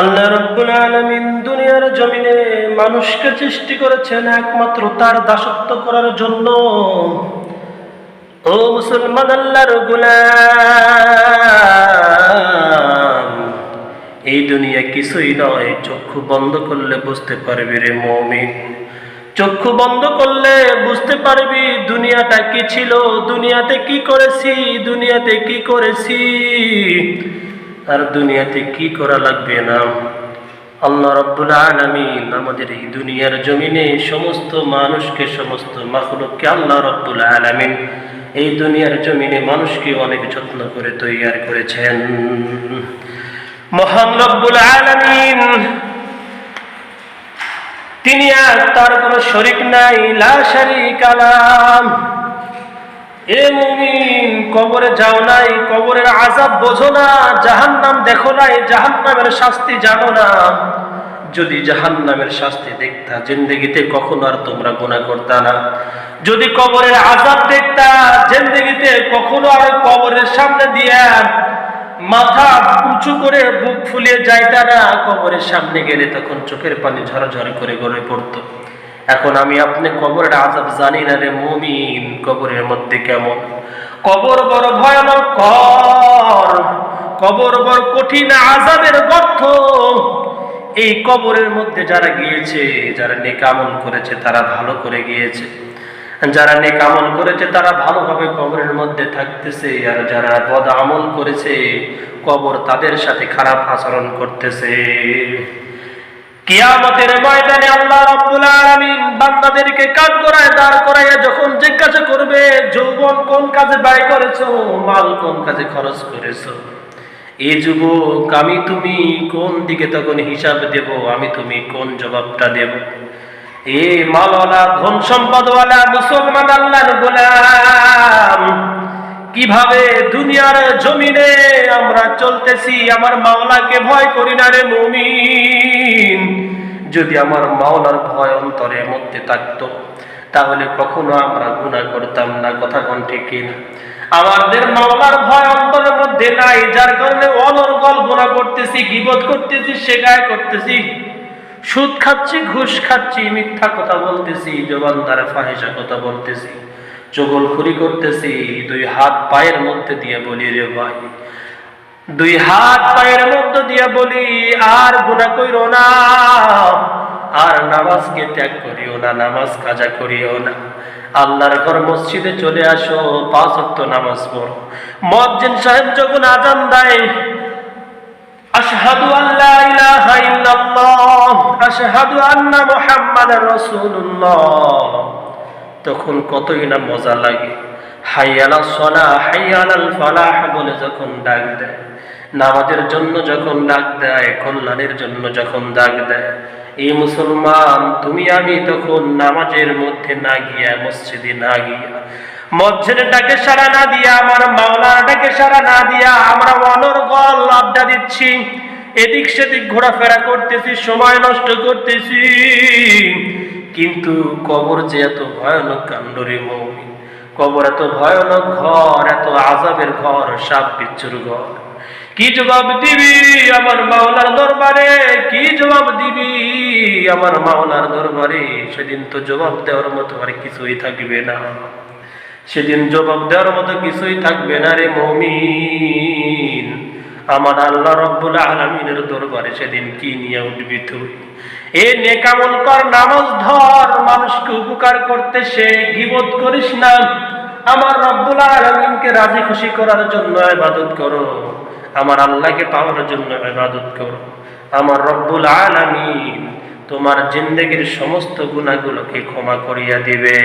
আল্লাহ রাব্বুল আলামিন দুনিয়ার জমিনে মানুষকে সৃষ্টি করেছেন একমাত্র তার দাসত্ব করার জন্য। ও মুসলমান, আল্লাহর গোলাম, এই দুনিয়া কিছুই নয়। চক্ষু বন্ধ করলে বুঝতে পারবি রে মুমিন, চক্ষু বন্ধ করলে বুঝতে পারবি দুনিয়াটা কি ছিল, দুনিয়াতে কি করেছি, দুনিয়াতে কি করেছি, আর দুনিয়াতে কি করা লাগবে না। আল্লাহ রাব্বুল আলামিন আমাদের এই দুনিয়ার জমিনে সমস্ত মানুষকে, সমস্ত মাখলুককে আল্লাহ রাব্বুল আলামিন এই দুনিয়ার জমিনে মানুষকে অনেক যত্ন করে তৈরি করেছেন। মহান রব্বুল আলামিন তিনি আর তার কোনো শরীক নাই, লা শারীকা লাহ। এ মুমিন, কবরে যাও নাই, কবরের আযাব বোঝো না, জাহান্নাম দেখো নাই, জাহান্নামের শাস্তি জানো না। যদি জাহান্নামের শাস্তি দেখতা, জিন্দেগিতে কখনো আর তোমরা গুনাহ করতা না। যদি কবরের আযাব দেখতা, জিন্দেগিতে কখনো আর কবরের সামনে দিয়া মাথা উঁচু করে বুক ফুলিয়ে যাইতা না। কবরের সামনে গেলে তখন চোখের পানি ঝরঝর করে গড়ে পড়তো। এখন আমি আপনি কবরের আযাব জানি না রে মুমিন, কবরের মধ্যে কেমন। কবর বড় ভয়ানক ঘর, কবর বড় কঠিন আযাবের গর্ত। এই কবরের মধ্যে যারা গিয়েছে, যারা নেক আমল করেছে তারা ভালো করে গিয়েছে, যারা নেক আমল করেছে তারা ভালোভাবে কবরের মধ্যে থাকতেছে, আর যারা বদ আমল করেছে কবর তাদের সাথে খারাপ আচরণ করতেছে। কিয়ামতের ময়দানে আল্লাহ রাব্বুল আলামিন বান্দাদেরকে কাঠগড়ায় দাঁড় করাইয়া যখন জিজ্ঞাসা করবে, যৌবন কোন কাজে ব্যয় করেছো, মাল কোন কাজে খরচ করেছো, এই যুবক আমি তুমি কোন দিকে তখন হিসাব দেব, আমি তুমি কোন জবাবটা দেব। এ মালওয়ালা, ধন সম্পদওয়ালা মুসলমান আল্লাহর গোলাম, কিভাবে দুনিয়ার জমিনে আমরা চলতেছি, আমার মাওলাকে ভয় করি না রে মুমিন। যদি আমার মাওলার ভয় অন্তরের মধ্যে থাকতো তাহলে কখনো আমরা গুনাহ করতাম না। কথা কোন ঠিক কিনা? আমাদের মাওলার ভয় অন্তরের মধ্যে নাই, যার কারণে অনর্গল গুনাহ করতেছি, গীবত করতেছি, শিকায়ত করতেছি, সুদ খাচ্ছি, ঘুষ খাচ্ছি, মিথ্যা কথা বলতেছি, জবান দ্বারা ফাহিশা কথা বলতেছি, চগলখুরি করতেছি। দুই হাত পায়ের মধ্যে দিয়ে বলি রে ভাই, দুই হাত পায়ের মধ্যে দিয়ে বলি আর গুনাহ কইরো না, আর নামাজকে ত্যাগ করিও না, নামাজ কাজা করিও না। আল্লাহর ঘর মসজিদে চলে আসো, 5 ওয়াক্ত নামাজ পড়ো। মুয়াজ্জিন সাহেব যখন আযান দেয়, আশহাদু আল্লা ইলাহা ইল্লাল্লাহ, আশহাদু আন্না মুহাম্মাদার রাসূলুল্লাহ, তখন কতই না মজা লাগে। হাইয়া আলাস সালাহ, হাইয়া আলাল ফালাহ বলে যখন ডাক দেয়, নামাজের জন্য যখন ডাক দেয়, কল্যাণের জন্য যখন ডাক দেয়, এই মুসলমান তুমি আমি তখন নামাজের মধ্যে না গিয়া, মসজিদে না গিয়া, মসজিদের ডাকে সাড়া না দিয়া, আমার মাওলার ডাকে সাড়া না দিয়া আমরা অনর্গল আড্ডা দিচ্ছি, এদিক সেদিক ঘোরাফেরা করতেছি, সময় নষ্ট করতেছি। কিন্তু কবর যে এত ভয়ানক কাণ্ড রে মুমিন, কবর এত ভয়ানক ঘর, এত আযাবের ঘর, সাপ বিচ্ছুর ঘর। কি জবাব দিবি আমার মাওলার দরবারে, কি জবাব দিবি আমার মাওলার দরবারে? সেদিন তো জবাব দেওয়ার মতো আর কিছুই থাকবে না, সেদিন জবাব দেওয়ার মতো কিছুই থাকবে না রে মুমিন। আমার আল্লাহ রাব্বুল আলামিনের দরবারে সেদিন কি নিয়ে উঠবি তুই? এ নেক আমল কর, নামাজ ধর, মানুষকে উপকার করতে সে গীবত করিস না। আমার রব্বুল আলামিনকে রাজি খুশি করার জন্য ইবাদত করো, আমার আল্লাহকে পাওয়ার জন্য ইবাদত করো। আমার রব্বুল আলামিন তোমার জিন্দেগীর সমস্ত গুনাহগুলোকে ক্ষমা করিয়া দিবে।